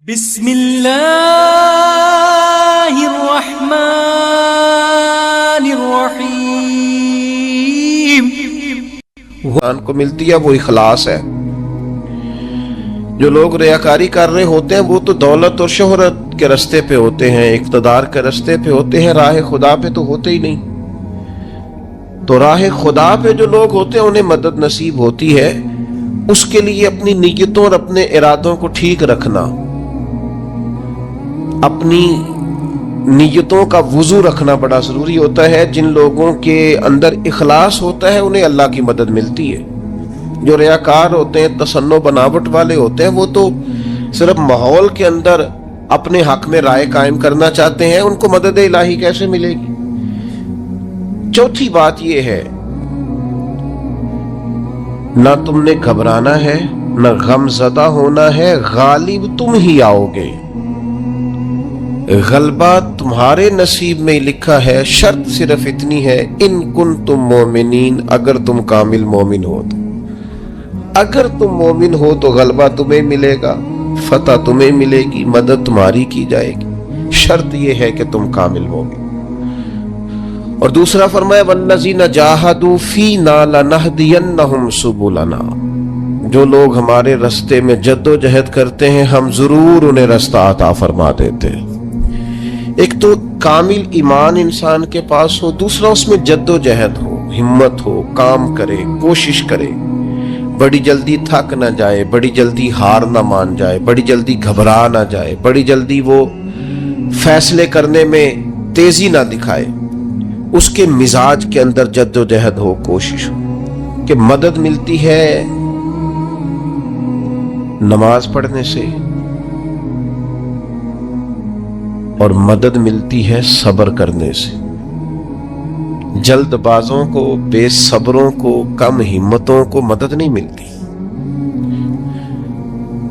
بسم اللہ الرحمن الرحیم۔ انسان کو ملتی ہے وہ اخلاص ہے۔ جو لوگ ریاکاری کر رہے ہوتے ہیں وہ تو دولت اور شہرت کے راستے پہ ہوتے ہیں، اقتدار کے راستے پہ ہوتے ہیں، راہ خدا پہ تو ہوتے ہی نہیں۔ تو راہ خدا پہ جو لوگ ہوتے ہیں انہیں مدد نصیب ہوتی ہے۔ اس کے لیے اپنی نیتوں اور اپنے ارادوں کو ٹھیک رکھنا، اپنی نیتوں کا وضو رکھنا بڑا ضروری ہوتا ہے۔ جن لوگوں کے اندر اخلاص ہوتا ہے انہیں اللہ کی مدد ملتی ہے۔ جو ریاکار ہوتے ہیں، تصنع بناوٹ والے ہوتے ہیں، وہ تو صرف ماحول کے اندر اپنے حق میں رائے قائم کرنا چاہتے ہیں، ان کو مدد الہی کیسے ملے گی؟ چوتھی بات یہ ہے، نہ تم نے گھبرانا ہے، نہ غم زدہ ہونا ہے، غالب تم ہی آؤ گے۔ غلبہ تمہارے نصیب میں لکھا ہے، شرط صرف اتنی ہے، ان کنتم مومنین، اگر تم کامل مومن ہو تو۔ اگر تم مومن ہو تو غلبہ تمہیں ملے گا، فتح تمہیں ملے گی، مدد تمہاری کی جائے گی۔ شرط یہ ہے کہ تم کامل مومن۔ اور دوسرا فرمایا والذین جاہدوا فینا لنہدینہم سبلنا، جو لوگ ہمارے راستے میں جد و جہد کرتے ہیں ہم ضرور انہیں راستہ عطا فرما دیتے ہیں۔ ایک تو کامل ایمان انسان کے پاس ہو، دوسرا اس میں جد و جہد ہو، ہمت ہو، کام کرے، کوشش کرے، بڑی جلدی تھک نہ جائے، بڑی جلدی ہار نہ مان جائے، بڑی جلدی گھبرا نہ جائے، بڑی جلدی وہ فیصلے کرنے میں تیزی نہ دکھائے۔ اس کے مزاج کے اندر جد و جہد ہو، کوشش ہو۔ کہ مدد ملتی ہے نماز پڑھنے سے، اور مدد ملتی ہے صبر کرنے سے۔ جلد بازوں کو، بے صبروں کو، کم ہمتوں کو مدد نہیں ملتی۔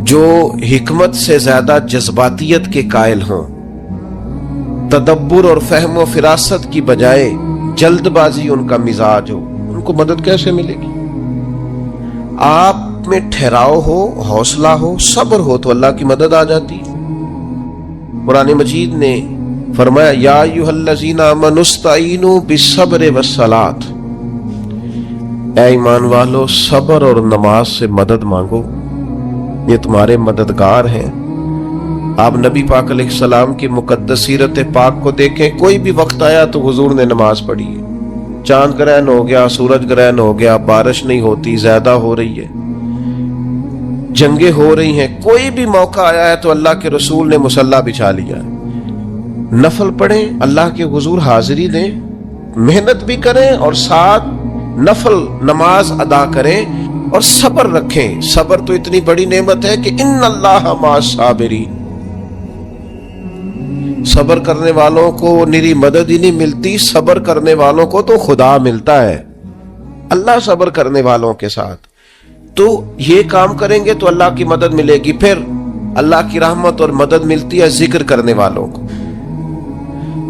جو حکمت سے زیادہ جذباتیت کے قائل ہوں، تدبر اور فہم و فراست کی بجائے جلد بازی ان کا مزاج ہو، ان کو مدد کیسے ملے گی؟ آپ میں ٹھہراؤ ہو، حوصلہ ہو، صبر ہو تو اللہ کی مدد آ جاتی ہے۔ قرآن مجید نے فرمایا یا ایھا الذین آمنوا استعینوا بالصبر والصلاۃ، اے ایمان والو صبر اور نماز سے مدد مانگو، یہ تمہارے مددگار ہیں۔ آپ نبی پاک علیہ السلام کی مقدس سیرت پاک کو دیکھیں، کوئی بھی وقت آیا تو حضور نے نماز پڑھی ہے۔ چاند گرہن ہو گیا، سورج گرہن ہو گیا، بارش نہیں ہوتی، زیادہ ہو رہی ہے، جنگیں ہو رہی ہیں، کوئی بھی موقع آیا ہے تو اللہ کے رسول نے مصلی بچھا لیا ہے۔ نفل پڑھیں، اللہ کے حضور حاضری دیں، محنت بھی کریں اور ساتھ نفل نماز ادا کریں اور صبر رکھیں۔ صبر تو اتنی بڑی نعمت ہے کہ ان اللہ مع الصابرین، صبر کرنے والوں کو نری مدد ہی نہیں ملتی، صبر کرنے والوں کو تو خدا ملتا ہے، اللہ صبر کرنے والوں کے ساتھ۔ تو یہ کام کریں گے تو اللہ کی مدد ملے گی۔ پھر اللہ کی رحمت اور مدد ملتی ہے ذکر کرنے والوں کو۔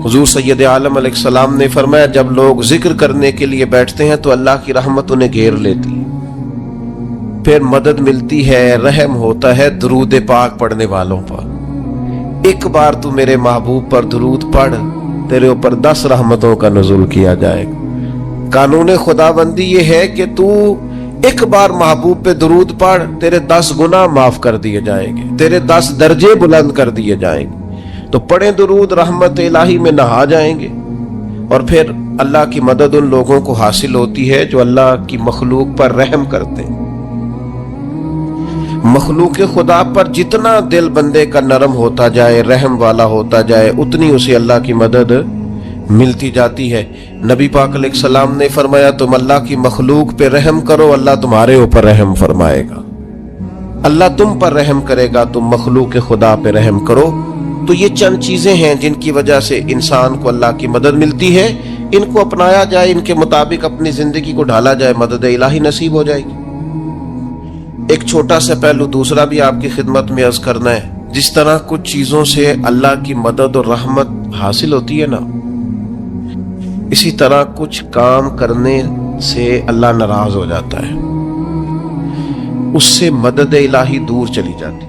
حضور سید عالم علیہ السلام نے فرمایا جب لوگ ذکر کرنے کے لیے بیٹھتے ہیں تو اللہ کی رحمت انہیں گھیر لیتی ہے۔ پھر مدد ملتی ہے، رحم ہوتا ہے درود پاک پڑھنے والوں پر۔ ایک بار تو میرے محبوب پر درود پڑھ، تیرے اوپر 10 رحمتوں کا نزول کیا جائے گا۔ قانون خداوندی یہ ہے کہ تو ایک بار محبوب پہ درود پڑھ، تیرے 10 گناہ معاف کر دیے جائیں گے، تیرے 10 درجے بلند کر دیے جائیں گے۔ تو پڑھیں درود، رحمت الہی میں نہا جائیں گے، اور پھر اللہ کی مدد ان لوگوں کو حاصل ہوتی ہے جو اللہ کی مخلوق پر رحم کرتے ہیں۔ مخلوق خدا پر جتنا دل بندے کا نرم ہوتا جائے، رحم والا ہوتا جائے، اتنی اسے اللہ کی مدد ملتی جاتی ہے۔ نبی پاک علیہ السلام نے فرمایا تم اللہ کی مخلوق پہ رحم کرو، اللہ تمہارے اوپر رحم فرمائے گا۔ اللہ تم پر رحم کرے گا، تم مخلوق خدا پہ رحم کرو۔ تو یہ چند چیزیں ہیں جن کی وجہ سے انسان کو اللہ کی مدد ملتی ہے۔ ان کو اپنایا جائے، ان کے مطابق اپنی زندگی کو ڈھالا جائے، مدد الہی نصیب ہو جائے گی۔ ایک چھوٹا سا پہلو دوسرا بھی آپ کی خدمت میں عرض کرنا ہے۔ جس طرح کچھ چیزوں سے اللہ کی مدد اور رحمت حاصل ہوتی ہے نا، اسی طرح کچھ کام کرنے سے اللہ ناراض ہو جاتا ہے، اس سے مدد الہی دور چلی جاتی۔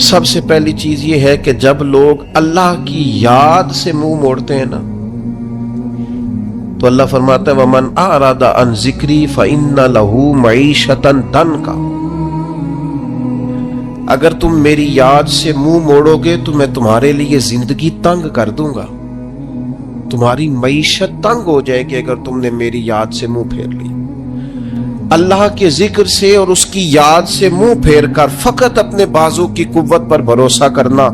سب سے پہلی چیز یہ ہے کہ جب لوگ اللہ کی یاد سے منہ موڑتے ہیں نا تو اللہ فرماتا ہے وَمَنْ أَعْرَضَ عَنْ ذِكْرِي فَإِنَّ لَهُ مَعِيشَةً ضَنْكًا، اگر تم میری یاد سے منہ موڑو گے تو میں تمہارے لیے زندگی تنگ کر دوں گا، تمہاری معیشت تنگ ہو جائے گی اگر تم نے میری یاد سے منہ پھیر لی۔ اللہ کے ذکر سے اور اس کی یاد سے منہ پھیر کر فقط اپنے بازو کی قوت پر بھروسہ کرنا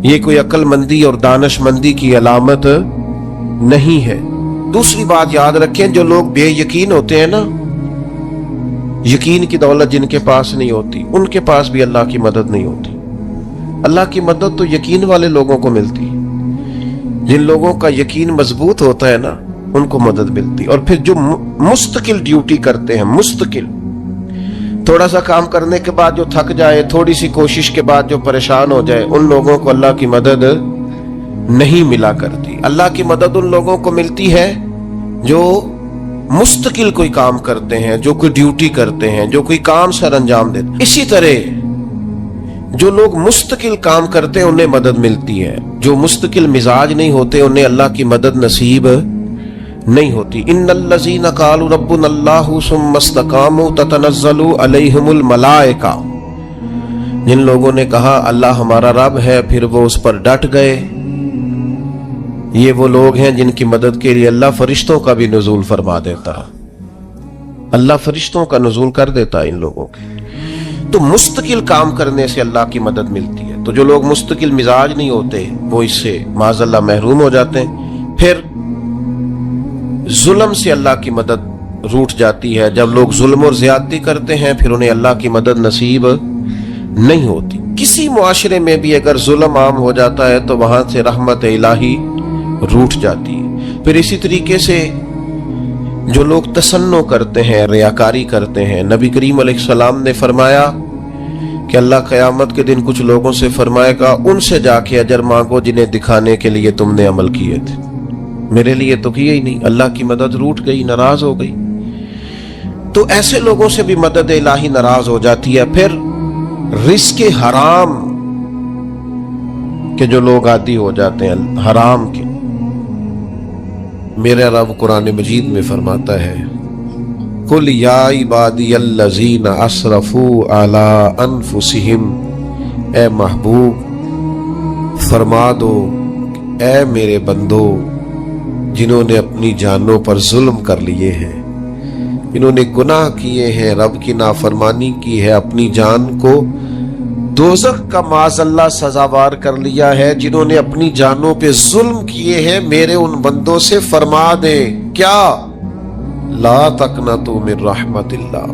یہ کوئی عقل مندی اور دانش مندی کی علامت نہیں ہے۔ دوسری بات یاد رکھیں، جو لوگ بے یقین ہوتے ہیں نا، یقین کی دولت جن کے پاس نہیں ہوتی ان کے پاس بھی اللہ کی مدد نہیں ہوتی۔ اللہ کی مدد تو یقین والے لوگوں کو ملتی ہے، جن لوگوں کا یقین مضبوط ہوتا ہے نا ان کو مدد ملتی، اور پھر جو مستقل ڈیوٹی کرتے ہیں، مستقل تھوڑا سا کام کرنے کے بعد جو تھک جائے، تھوڑی سی کوشش کے بعد جو پریشان ہو جائے، ان لوگوں کو اللہ کی مدد نہیں ملا کرتی۔ اللہ کی مدد ان لوگوں کو ملتی ہے جو مستقل کوئی کام کرتے ہیں، جو کوئی ڈیوٹی کرتے ہیں، جو کوئی کام سر انجام دیتے ہیں۔ اسی طرح جو لوگ مستقل کام کرتے ہیں انہیں مدد ملتی ہے، جو مستقل مزاج نہیں ہوتے انہیں اللہ کی مدد نصیب نہیں ہوتی۔ ان الذین قالوا ربنا اللہ ثم استقاموا تتنزل علیہم الملائکہ، جن لوگوں نے کہا اللہ ہمارا رب ہے پھر وہ اس پر ڈٹ گئے، یہ وہ لوگ ہیں جن کی مدد کے لیے اللہ فرشتوں کا بھی نزول فرما دیتا ہے، اللہ فرشتوں کا نزول کر دیتا ہے ان لوگوں کے۔ تو مستقل کام کرنے سے اللہ کی مدد ملتی ہے، تو جو لوگ مستقل مزاج نہیں ہوتے وہ اس سے معاذ اللہ محروم ہو جاتے ہیں۔ پھر ظلم سے اللہ کی مدد روٹ جاتی ہے، جب لوگ ظلم اور زیادتی کرتے ہیں پھر انہیں اللہ کی مدد نصیب نہیں ہوتی۔ کسی معاشرے میں بھی اگر ظلم عام ہو جاتا ہے تو وہاں سے رحمت الہی روٹ جاتی ہے۔ پھر اسی طریقے سے جو لوگ تسنع کرتے ہیں، ریاکاری کرتے ہیں، نبی کریم علیہ السلام نے فرمایا کہ اللہ قیامت کے دن کچھ لوگوں سے فرمائے گا ان سے جا کے اجر مانگو جنہیں دکھانے کے لیے تم نے عمل کیے تھے، میرے لیے تو کیے ہی نہیں، اللہ کی مدد روٹ گئی، ناراض ہو گئی۔ تو ایسے لوگوں سے بھی مدد الہی ناراض ہو جاتی ہے۔ پھر رزق حرام کے جو لوگ عادی ہو جاتے ہیں حرام کے، میرا رب قرآن مجید میں فرماتا ہے قُلْ يَا عِبَادِيَ الَّذِينَ أَسْرَفُوا عَلَىٰ أَنفُسِهِمْ، اے محبوب فرما دو اے میرے بندو جنہوں نے اپنی جانوں پر ظلم کر لیے ہیں، جنہوں نے گناہ کیے ہیں، رب کی نافرمانی کی ہے، اپنی جان کو دوزخ کا معاذ اللہ سزاوار کر لیا ہے، جنہوں نے اپنی جانوں پہ ظلم کیے ہیں، میرے ان بندوں سے فرما دے کیا لا تقنطوا من رحمت اللہ،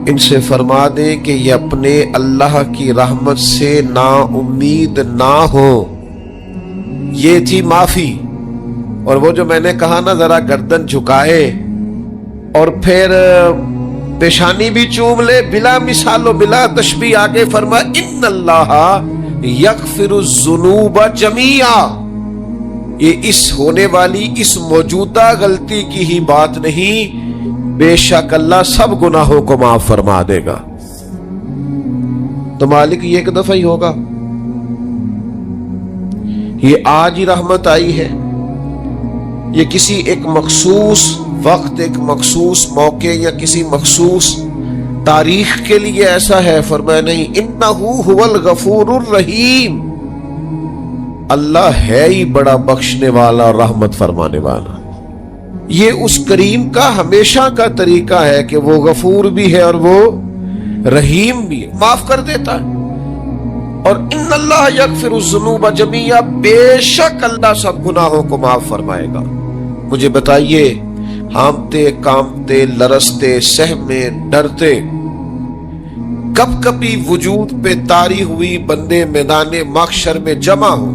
ان سے فرما دے کہ یہ اپنے اللہ کی رحمت سے نا امید نہ ہو۔ یہ تھی معافی، اور وہ جو میں نے کہا نا ذرا گردن جھکائے اور پھر پیشانی بھی چوم لے، بلا مثال و بلا تشبیہ آگے فرما ان اللہ یغفر الذنوب جمیعا، یہ اس ہونے والی اس موجودہ غلطی کی ہی بات نہیں، بے شک اللہ سب گناہوں کو معاف فرما دے گا۔ تو مالک یہ ایک دفعہ ہی ہوگا، یہ آج ہی رحمت آئی ہے، یہ کسی ایک مخصوص وقت، ایک مخصوص موقع یا کسی مخصوص تاریخ کے لیے ایسا ہے؟ فرمایا نہیں، انہو هو الغفور الرحیم، اللہ ہے ہی بڑا بخشنے والا اور رحمت فرمانے والا۔ یہ اس کریم کا ہمیشہ کا طریقہ ہے کہ وہ غفور بھی ہے اور وہ رحیم بھی ہے، معاف کر دیتا ہے۔ اور ان اللہ یغفر الذنوب جمیعا، بے شک اللہ سب گناہوں کو معاف فرمائے گا۔ مجھے بتائیے، ہانپتے کانپتے لرزتے سہمے ڈرتے کب کبھی وجود پہ طاری ہوئی بندے میدان محشر میں جمع ہو،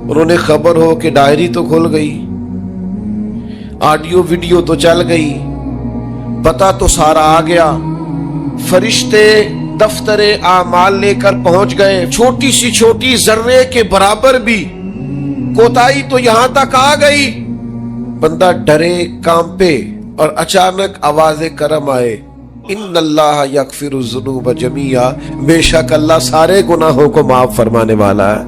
انہوں نے خبر ہو کہ ڈائری تو کھل گئی، آڈیو ویڈیو تو چل گئی، پتہ تو سارا آ گیا، فرشتے دفتر اعمال لے کر پہنچ گئے، چھوٹی سی چھوٹی ذرے کے برابر بھی کوتاہی تو یہاں تک آ گئی، بندہ ڈرے کانپے اور اچانک آواز کرم آئے، ان اللہ یغفر الذنوب جمیعا، بے شک اللہ سارے گناہوں کو معاف فرمانے والا ہے۔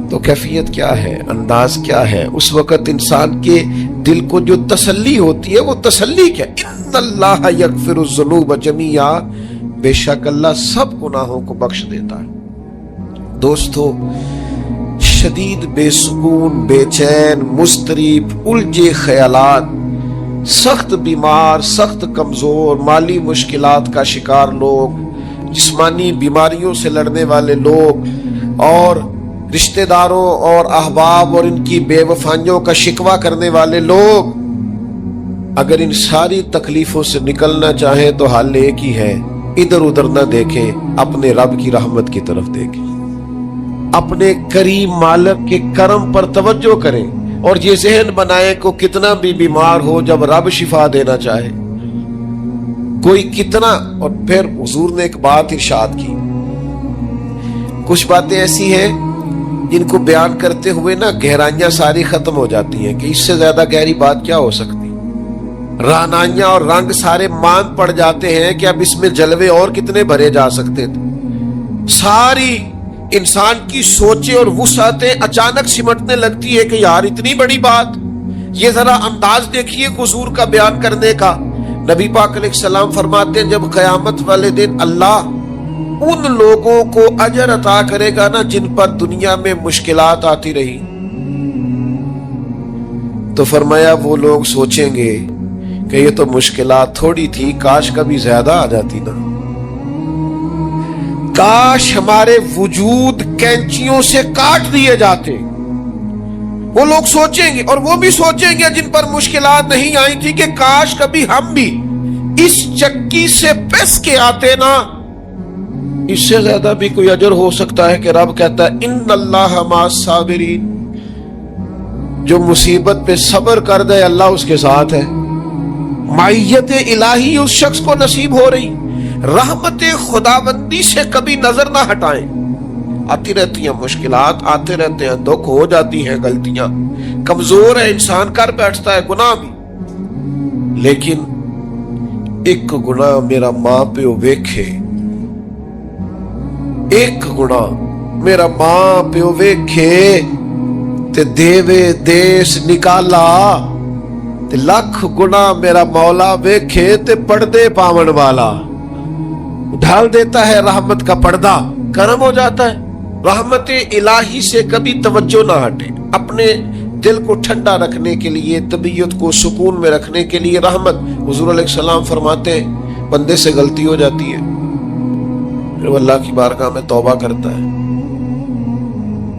تو کیفیت کیا ہے، انداز کیا ہے؟ اس وقت انسان کے دل کو جو تسلی ہوتی ہے وہ تسلی کیا؟ ان اللہ یغفر الذنوب جمیعا، بے شک اللہ سب گناہوں کو بخش دیتا ہے۔ دوستو، شدید بے سکون، بے چین، مضطرب، الجھے خیالات، سخت بیمار، سخت کمزور، مالی مشکلات کا شکار لوگ، جسمانی بیماریوں سے لڑنے والے لوگ، اور رشتہ داروں اور احباب اور ان کی بے وفائیوں کا شکوہ کرنے والے لوگ، اگر ان ساری تکلیفوں سے نکلنا چاہیں تو حل ایک ہی ہے، ادھر ادھر نہ دیکھیں، اپنے رب کی رحمت کی طرف دیکھیں، اپنے کریم مالک کے کرم پر توجہ کریں، اور یہ ذہن بنائیں کہ کتنا بھی بیمار ہو، جب رب شفا دینا چاہے کوئی کتنا۔ اور پھر حضور نے ایک بات ارشاد کی، کچھ باتیں ایسی ہیں جن کو بیان کرتے ہوئے نا گہرائیاں ساری ختم ہو جاتی ہیں کہ اس سے زیادہ گہری بات کیا ہو سکتی، رعنائیاں اور رنگ سارے مان پڑ جاتے ہیں کہ اب اس میں جلوے اور کتنے بھرے جا سکتے تھے۔ ساری انسان کی سوچیں اور وسعتیں اچانک سمٹنے لگتی ہے کہ یار اتنی بڑی بات۔ یہ ذرا انداز دیکھیے حضور کا بیان کرنے کا۔ نبی پاک علیہ السلام فرماتے ہیں جب قیامت والے دن اللہ ان لوگوں کو اجر عطا کرے گا نا جن پر دنیا میں مشکلات آتی رہی، تو فرمایا وہ لوگ سوچیں گے کہ یہ تو مشکلات تھوڑی تھی، کاش کبھی زیادہ آ جاتی نا، کاش ہمارے وجود کینچیوں سے کاٹ دیے جاتے۔ وہ لوگ سوچیں گے، اور وہ بھی سوچیں گے جن پر مشکلات نہیں آئی تھی کہ کاش کبھی ہم بھی اس چکی سے پس کے آتے نا۔ اس سے زیادہ بھی کوئی اجر ہو سکتا ہے کہ رب کہتا ہے ان اللہ مع الصابرین، جو مصیبت پہ صبر کر دے اللہ اس کے ساتھ ہے۔ معیت الہی اس شخص کو نصیب ہو رہی، رحمت خداوندی سے کبھی نظر نہ ہٹائیں۔ آتی رہتی ہیں مشکلات، آتے رہتے ہیں دکھ، ہو جاتی ہیں غلطیاں، کمزور ہے انسان، کر بیٹھتا ہے گناہ بھی، لیکن ایک گناہ میرا ماں پیو ویکھے، ایک گناہ میرا ماں پیو ویکھے تے دیوے دیس نکالا، تے لکھ گناہ میرا مولا ویکھے تے پردے پاون والا، ڈھال دیتا ہے رحمت کا پردہ، کرم ہو جاتا ہے۔ رحمت الہی سے کبھی توجہ نہ ہٹے، اپنے دل کو ٹھنڈا رکھنے کے لیے، طبیعت کو سکون میں رکھنے کے لیے رحمت۔ حضور علیہ السلام فرماتے ہیں بندے سے غلطی ہو جاتی ہے، پھر وہ اللہ کی بارگاہ میں توبہ کرتا ہے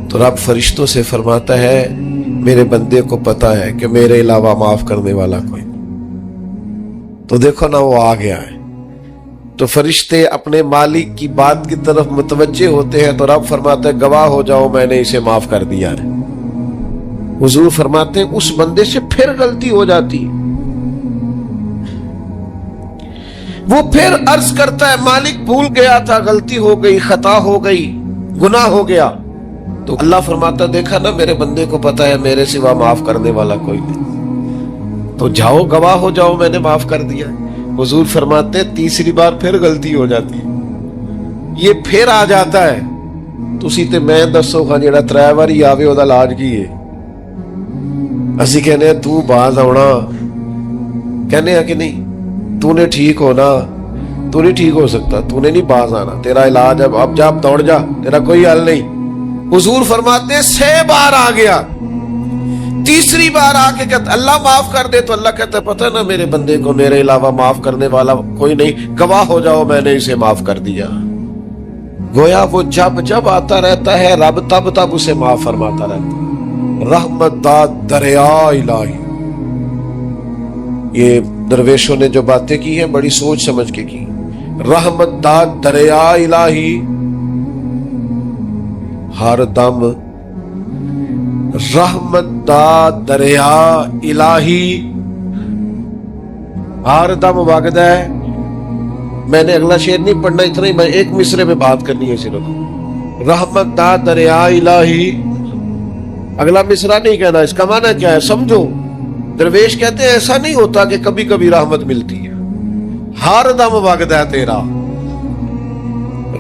تو رب فرشتوں سے فرماتا ہے میرے بندے کو پتا ہے کہ میرے علاوہ معاف کرنے والا کوئی، تو دیکھو نا وہ آ گیا ہے۔ تو فرشتے اپنے مالک کی بات کی طرف متوجہ ہوتے ہیں تو رب فرماتا ہے گواہ ہو جاؤ میں نے اسے معاف کر دیا ہے۔ حضور فرماتے ہیں اس بندے سے پھر غلطی ہو جاتی، وہ پھر عرض کرتا ہے مالک بھول گیا تھا، غلطی ہو گئی، خطا ہو گئی، گناہ ہو گیا، تو اللہ فرماتا دیکھا نا میرے بندے کو پتا ہے میرے سوا معاف کرنے والا کوئی نہیں، تو جاؤ گواہ ہو جاؤ میں نے معاف کر دیا۔ حضور فرماتے تیسری بار پھر غلطی ہو جاتی، یہ پھر آ جاتا ہے، تسی تے میں دسو ہاں جڑا 3 واری آوے او دا علاج کی ہے؟ اسی کہنے ہیں تو باز آنا، کہنے ہیں کہ نہیں تو نے ٹھیک ہونا، تو نہیں ٹھیک ہو سکتا، تو نے نہیں باز آنا، تیرا علاج اب جا دوڑ جا، تیرا کوئی حل نہیں۔ حضور فرماتے ہیں 6 بار آ گیا، تیسری بار آ کے کہتا اللہ معاف کر دے، تو اللہ کہتا ہے پتہ نا میرے بندے کو میرے علاوہ معاف کرنے والا کوئی نہیں، گواہ ہو جاؤ میں نے اسے معاف کر دیا۔ گویا وہ جب جب آتا رہتا ہے رب تب تب اسے معاف فرماتا رہتا ہے۔ رحمت داد دریا الہی، یہ درویشوں نے جو باتیں کی ہیں بڑی سوچ سمجھ کے کی۔ رحمت داد دریا الہی، ہر دم رحمت دا دریا الہی، ہر دم وگدا ہے۔ میں نے اگلا شعر نہیں پڑھنا، اتنا ہی میں ایک مصرے میں بات کرنی ہے صرف۔ رحمت دا دریا الہی، اگلا مصرا نہیں کہنا، اس کا معنی کیا ہے سمجھو۔ درویش کہتے ہیں ایسا نہیں ہوتا کہ کبھی کبھی رحمت ملتی ہے، ہر دم وگدا تیرا،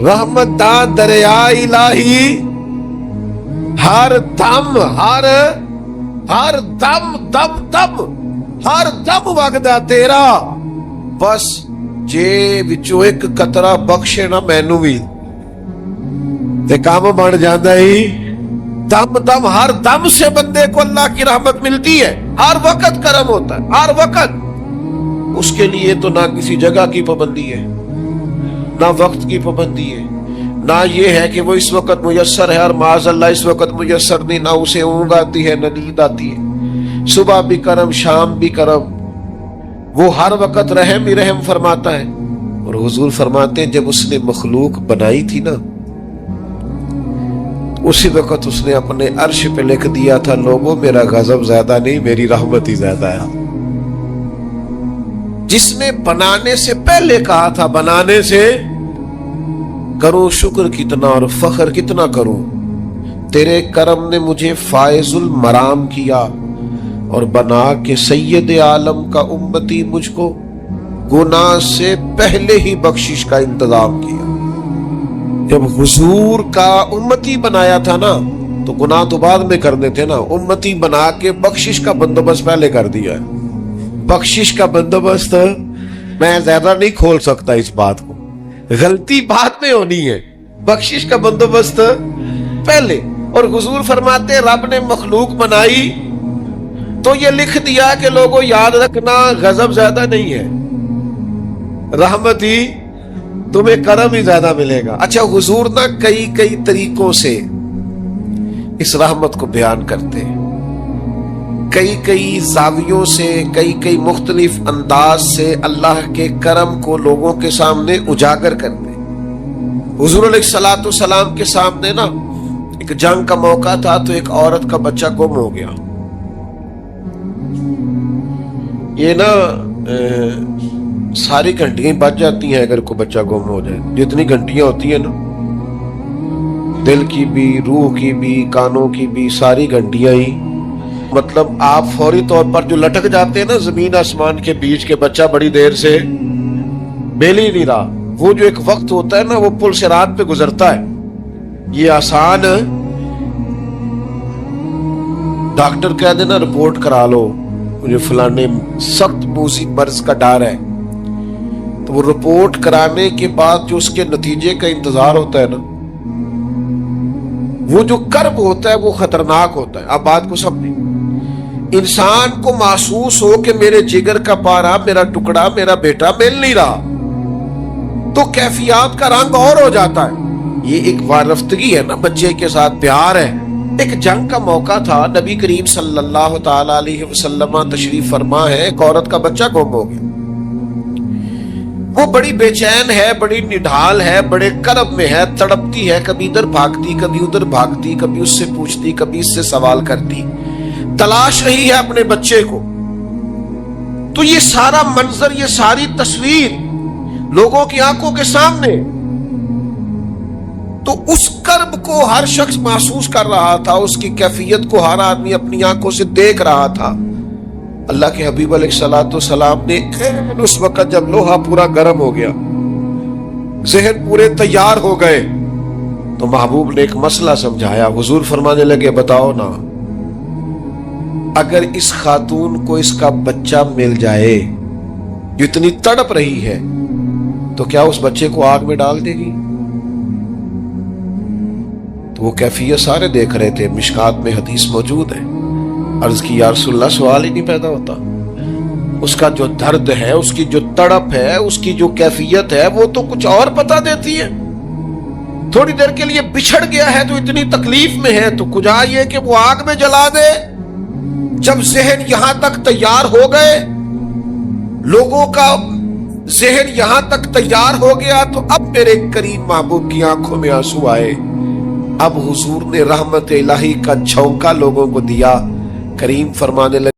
رحمت دا دریا الہی ہر دم ہر دم وگدا تیرا، بس جے وچوں ایک قطرہ بخشے نا مینوں وی تے کام بن جاندا ہی۔ دم ہر دم سے بندے کو اللہ کی رحمت ملتی ہے، ہر وقت کرم ہوتا ہے، ہر وقت۔ اس کے لیے تو نہ کسی جگہ کی پابندی ہے، نہ وقت کی پابندی ہے، نہ یہ ہے کہ وہ اس وقت میسر ہے اور معاذ اللہ اس وقت میسر نہیں، نہ اسے اونگ آتی ہے نہ نیند آتی ہے۔ صبح بھی کرم، شام بھی کرم، وہ ہر وقت رحم ہی رحم فرماتا ہے۔ اور حضور فرماتے ہیں جب اس نے مخلوق بنائی تھی نا، اسی وقت اس نے اپنے عرش پہ لکھ دیا تھا، لوگوں میرا غضب زیادہ نہیں، میری رحمت ہی زیادہ ہے۔ جس نے بنانے سے پہلے کہا تھا، بنانے سے کروں شکر کتنا اور فخر کتنا کروں، تیرے کرم نے مجھے فائز المرام کیا اور بنا کے سید عالم کا امتی مجھ کو گناہ سے پہلے ہی بخشش کا انتظام کیا۔ جب حضور کا امتی بنایا تھا نا تو گناہ تو بعد میں کرنے تھے نا، امتی بنا کے بخشش کا بندوبست پہلے کر دیا ہے۔ بخشش کا بندوبست میں زیادہ نہیں کھول سکتا اس بات کو، غلطی بعد میں ہونی ہے، بخشش کا بندوبست پہلے۔ اور حضور فرماتے رب نے مخلوق بنائی تو یہ لکھ دیا کہ لوگوں یاد رکھنا غضب زیادہ نہیں ہے، رحمت ہی، تمہیں کرم ہی زیادہ ملے گا۔ اچھا حضور نا کئی طریقوں سے اس رحمت کو بیان کرتے ہیں، کئی زاویوں سے، کئی مختلف انداز سے اللہ کے کرم کو لوگوں کے سامنے اجاگر کرتے ہیں۔ حضور علیہ الصلوۃ والسلام کے سامنے نا ایک جنگ کا موقع تھا تو ایک عورت کا بچہ گم ہو گیا۔ یہ نا ساری گھنٹیاں بج جاتی ہیں اگر کوئی بچہ گم ہو جائے، جتنی گھنٹیاں ہوتی ہیں نا، دل کی بھی، روح کی بھی، کانوں کی بھی، ساری گھنٹیاں ہی، مطلب آپ فوری طور پر جو لٹک جاتے ہیں نا زمین آسمان کے بیچ کے، بچہ بڑی دیر سے بیل ہی نہیں رہا، وہ جو ایک وقت ہوتا ہے نا وہ پل صراط پہ گزرتا ہے، یہ آسان ڈاکٹر کہہ دینا رپورٹ کرا لو مجھے فلانے سخت موذی مرض کا ڈر ہے، تو وہ رپورٹ کرانے کے بعد جو اس کے نتیجے کا انتظار ہوتا ہے نا، وہ جو کرب ہوتا ہے وہ خطرناک ہوتا ہے۔ اب بات کو سمجھیں، انسان کو محسوس ہو کہ میرے جگر کا پارا، میرا ٹکڑا، میرا بیٹا مل نہیں رہا، تو کیفیات کا رنگ اور ہو جاتا ہے۔ یہ ایک وارفتگی ہے نا، بچے کے ساتھ پیار ہے۔ ایک جنگ کا موقع تھا، نبی کریم صلی اللہ تعالی علیہ وسلم تشریف فرما ہے، ایک عورت کا بچہ گم ہو گیا، وہ بڑی بے چین ہے، بڑی نڈھال ہے، بڑے کرب میں ہے، تڑپتی ہے، کبھی ادھر بھاگتی کبھی ادھر بھاگتی، کبھی اس سے پوچھتی کبھی اس سے سوال کرتی، تلاش رہی ہے اپنے بچے کو۔ تو یہ سارا منظر، یہ ساری تصویر لوگوں کی آنکھوں کے سامنے، تو اس کرب کو ہر شخص محسوس کر رہا تھا، اس کی کیفیت کو ہر آدمی اپنی آنکھوں سے دیکھ رہا تھا۔ اللہ کے حبیب علیہ الصلوۃ والسلام نے اس وقت جب لوہا پورا گرم ہو گیا، ذہن پورے تیار ہو گئے، تو محبوب نے ایک مسئلہ سمجھایا۔ حضور فرمانے لگے بتاؤ نا، اگر اس خاتون کو اس کا بچہ مل جائے جو اتنی تڑپ رہی ہے، تو کیا اس بچے کو آگ میں ڈال دے گی؟ تو وہ کیفیت سارے دیکھ رہے تھے، مشکات میں حدیث موجود ہے۔ عرض کی یا رسول اللہ، سوال ہی نہیں پیدا ہوتا، اس کا جو درد ہے، اس کی جو تڑپ ہے، اس کی جو کیفیت ہے، وہ تو کچھ اور پتا دیتی ہے۔ تھوڑی دیر کے لیے بچھڑ گیا ہے تو اتنی تکلیف میں ہے، تو کجا یہ کہ وہ آگ میں جلا دے۔ جب ذہن یہاں تک تیار ہو گئے، لوگوں کا ذہن یہاں تک تیار ہو گیا، تو اب میرے کریم محبوب کی آنکھوں میں آنسو آئے۔ اب حضور نے رحمت الہی کا جھونکا لوگوں کو دیا۔ کریم فرمانے لگے